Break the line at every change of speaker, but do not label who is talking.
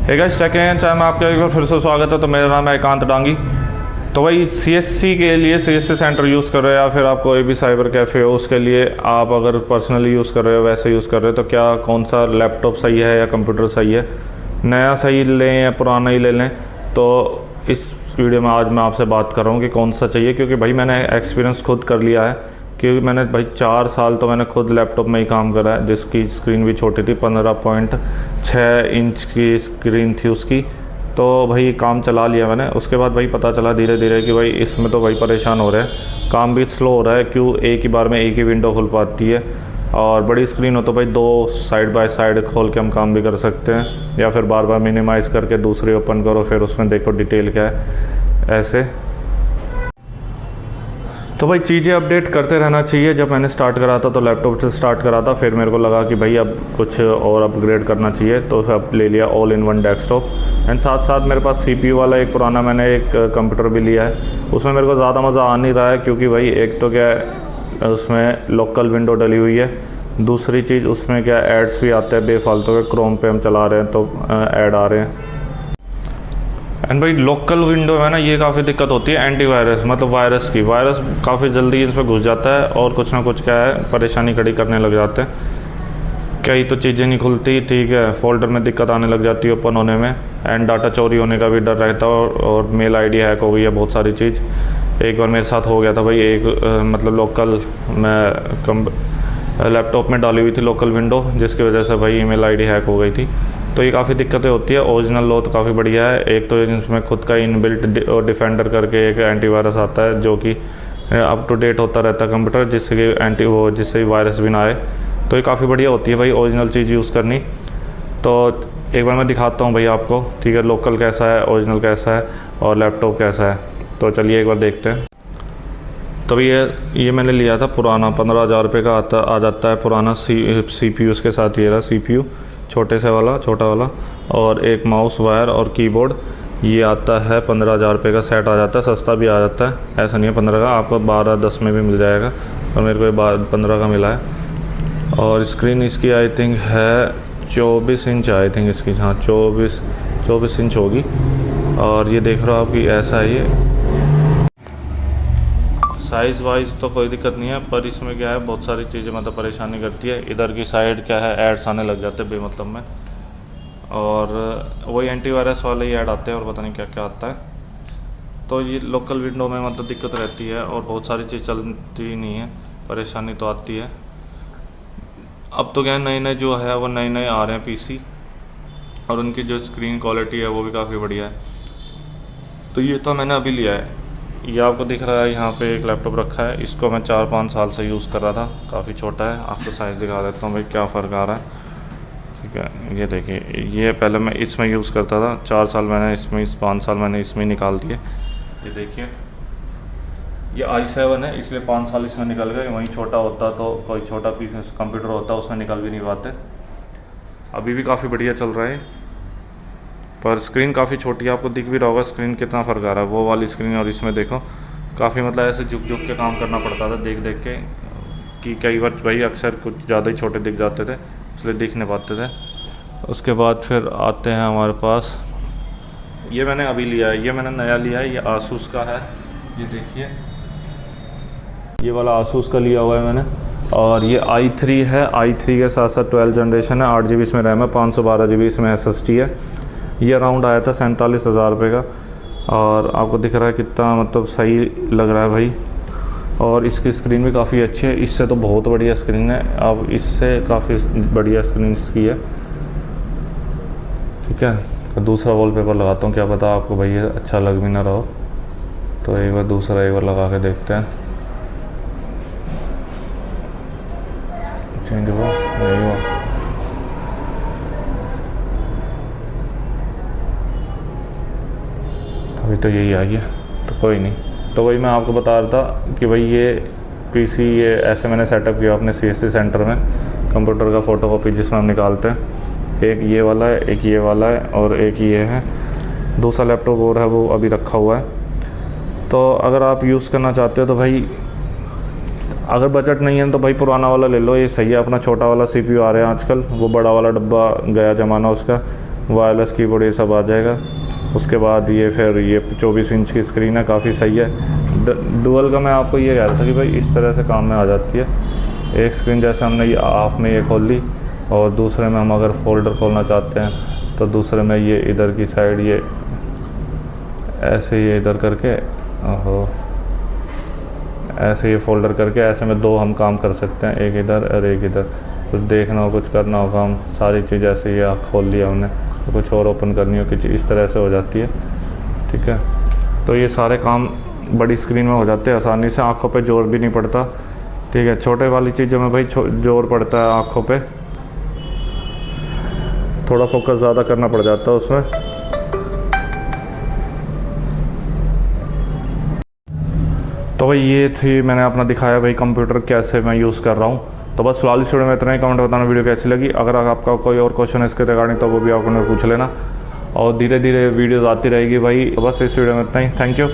Hey guys, second चाहे मैं आपका एक बार फिर से स्वागत है। तो मेरा नाम है एकांत डांगी। तो भाई सीएससी के लिए सीएससी सेंटर यूज़ कर रहे हो या फिर आप कोई भी साइबर कैफ़े हो, उसके लिए आप अगर पर्सनली यूज़ कर रहे हो, वैसे यूज़ कर रहे हो, तो क्या कौन सा लैपटॉप सही है या कंप्यूटर सही है, नया सही लें या पुराना ही ले लें। तो इस वीडियो में आज मैं आपसे बात कर रहा हूँ कि कौन सा चाहिए, क्योंकि भाई मैंने एक्सपीरियंस खुद कर लिया है। क्योंकि मैंने भाई 4 साल तो मैंने खुद लैपटॉप में ही काम करा है, जिसकी स्क्रीन भी छोटी थी, 15.6 इंच की स्क्रीन थी उसकी। तो भाई काम चला लिया मैंने। उसके बाद भाई पता चला धीरे धीरे कि भाई इसमें तो भाई परेशान हो रहे हैं, काम भी स्लो हो रहा है। क्यों, एक ही बार में एक ही विंडो खुल पाती है, और बड़ी स्क्रीन हो तो भाई 2 साइड बाय साइड खोल के हम काम भी कर सकते हैं, या फिर बार बार मिनिमाइज़ करके दूसरी ओपन करो, फिर उसमें देखो डिटेल क्या है, ऐसे। तो भाई चीज़ें अपडेट करते रहना चाहिए। जब मैंने स्टार्ट करा था तो लैपटॉप से स्टार्ट करा था, फिर मेरे को लगा कि भाई अब कुछ और अपग्रेड करना चाहिए, तो अब ले लिया all in one desktop. And साथ साथ मेरे पास CPU वाला एक पुराना मैंने एक कंप्यूटर भी लिया है। उसमें मेरे को ज़्यादा मज़ा आ नहीं रहा है, क्योंकि भाई एक तो क्या है उसमें लोकल विंडो डली हुई है, दूसरी चीज़ उसमें क्या एड्स भी आते हैं बेफालतू के। क्रोम पे हम चला रहे हैं तो ऐड आ रहे हैं। एंड भाई लोकल विंडो है ना, ये काफ़ी दिक्कत होती है एंटीवायरस, मतलब वायरस की। वायरस काफ़ी जल्दी इसमें घुस जाता है और कुछ ना कुछ क्या है परेशानी खड़ी करने लग जाते हैं। कई तो चीज़ें नहीं खुलती, ठीक है, फोल्डर में दिक्कत आने लग जाती है ओपन होने में। एंड डाटा चोरी होने का भी डर रहता है, और मेल ID हैक हो गई है, बहुत सारी चीज़। एक बार मेरे साथ हो गया था भाई, एक मतलब लोकल मैं लैपटॉप में डाली हुई थी लोकल विंडो, जिसकी वजह से भाई email ID हैक हो गई थी। तो ये काफ़ी दिक्कतें होती है। ओरिजिनल लो तो काफ़ी बढ़िया है। एक तो इसमें खुद का इनबिल्ट डिफेंडर करके एक एंटीवायरस आता है, जो कि अप टू डेट होता रहता है कंप्यूटर, जिससे कि जिससे वायरस भी ना आए। तो ये काफ़ी बढ़िया होती है भाई ओरिजिनल चीज़ यूज़ करनी। तो एक बार मैं दिखाता हूँ भाई आपको, ठीक है, लोकल कैसा है, ओरिजिनल कैसा है और लैपटॉप कैसा है। तो चलिए एक बार देखते हैं। तो ये मैंने लिया था पुराना, 15,000 रुपये का आ जाता है पुराना CPU उसके साथ। ये रहा CPU छोटा वाला, और एक माउस वायर और कीबोर्ड। ये आता है 15,000 रुपये का सेट आ जाता है, सस्ता भी आ जाता है, ऐसा नहीं है 15 का, आपको 12-10 में भी मिल जाएगा, और मेरे को 15 का मिला है। और स्क्रीन इसकी आई थिंक है 24 इंच, आई थिंक इसकी, हाँ 24 इंच होगी। और ये देख रहे हो आपकी ऐसा है ये। साइज़ वाइज तो कोई दिक्कत नहीं है, पर इसमें क्या है बहुत सारी चीज़ें मतलब परेशानी करती है। इधर की साइड क्या है एड्स आने लग जाते हैं बेमतलब में, और वही एंटीवायरस वाले ही ऐड आते हैं, और पता नहीं क्या क्या आता है। तो ये लोकल विंडो में मतलब दिक्कत रहती है, और बहुत सारी चीज़ चलती ही नहीं है, परेशानी तो आती है। अब तो क्या नए जो है वो नए आ रहे हैं PC, और उनकी जो स्क्रीन क्वालिटी है वो भी काफ़ी बढ़िया है। तो ये तो मैंने अभी लिया है। ये आपको दिख रहा है यहाँ पे एक लैपटॉप रखा है, इसको मैं 4-5 साल से यूज़ कर रहा था। काफ़ी छोटा है, आपको साइज़ दिखा देता हूँ भाई क्या फ़र्क आ रहा है, ठीक है। ये देखिए, ये पहले मैं इसमें यूज़ करता था, 4 साल मैंने इसमें, 5 साल मैंने इसमें निकाल दिए। ये देखिए, ये i7 है, इसलिए 5 साल इसमें निकल गए। वहीं छोटा होता तो कोई छोटा पीस कंप्यूटर होता, उसमें निकल भी नहीं पाते। अभी भी काफ़ी बढ़िया चल रहा है, पर स्क्रीन काफ़ी छोटी है। आपको दिख भी रहा होगा स्क्रीन कितना फ़र्क आ रहा है, वो वाली स्क्रीन और इसमें देखो। काफ़ी मतलब ऐसे झुक के काम करना पड़ता था देख के, कि कई बार भाई अक्सर कुछ ज़्यादा ही छोटे दिख जाते थे, इसलिए दिख नहीं पाते थे। उसके बाद फिर आते हैं हमारे पास, ये मैंने अभी लिया है, ये मैंने नया लिया है, ये आसूस का है। ये देखिए, ये वाला आसूस का लिया हुआ है मैंने। और ये i3 है, i3 के साथ साथ 12 जनरेशन है, 8 GB इसमें रैम है, 512 GB इसमें SSD है। ये अराउंड आया था 47,000 रुपये का, और आपको दिख रहा है कितना मतलब सही लग रहा है भाई। और इसकी स्क्रीन भी काफ़ी अच्छी है, इससे तो बहुत बढ़िया स्क्रीन है, अब इससे काफ़ी बढ़िया स्क्रीन इसकी है, ठीक है। तो दूसरा वॉलपेपर लगाता हूँ, क्या पता आपको भाई ये अच्छा लग भी ना रहा हो। तो एक बार दूसरा एक बार लगा के देखते हैं, चेंज हुआ नहीं हुआ। अभी तो यही आई है, तो कोई नहीं। तो वही मैं आपको बता रहा था कि भाई ये PC ये ऐसे मैंने सेटअप किया अपने CSC सेंटर में, कंप्यूटर का फ़ोटोकॉपी जिसमें हम निकालते हैं। एक ये वाला है, एक ये वाला है, और एक ये है। दूसरा लैपटॉप और है वो अभी रखा हुआ है। तो अगर आप यूज़ करना चाहते हो तो भाई, अगर बजट नहीं है तो भाई पुराना वाला ले लो, ये सही है। अपना छोटा वाला CPU आ रहा है आजकल, वो बड़ा वाला डब्बा गया ज़माना उसका। वायरलेस कीबोर्ड ये सब आ जाएगा। उसके बाद ये फिर ये 24 इंच की स्क्रीन है, काफ़ी सही है। डुअल का मैं आपको ये कह रहा था कि भाई इस तरह से काम में आ जाती है। एक स्क्रीन जैसे हमने ये हाफ में ये खोल ली और दूसरे में हम अगर फोल्डर खोलना चाहते हैं तो दूसरे में ये इधर की साइड ये ऐसे ये इधर करके ऐसे ये फोल्डर करके ऐसे में 2 हम काम कर सकते हैं, एक इधर और एक इधर। कुछ देखना हो, कुछ करना हो काम, सारी चीज़ ऐसे ये खोल लिया हमने, तो कुछ और ओपन करनी हो कुछ इस तरह से हो जाती है। ठीक है, तो ये सारे काम बड़ी स्क्रीन में हो जाते हैं आसानी से, आँखों पे जोर भी नहीं पड़ता। ठीक है, छोटे वाली चीज़ों में भाई जोर पड़ता है आँखों पे, थोड़ा फोकस ज़्यादा करना पड़ जाता है उसमें। तो भाई ये थी, मैंने अपना दिखाया भाई कंप्यूटर कैसे मैं यूज़ कर रहा हूँ। तो बस फिलहाल इस वीडियो में इतना ही। कमेंट बताना वीडियो कैसी लगी। अगर आपका कोई और क्वेश्चन है इसके रिगार्डिंग तो वो भी आप पूछ लेना, और धीरे धीरे वीडियोज़ आती रहेगी भाई। तो बस इस वीडियो में इतना ही। Thank you.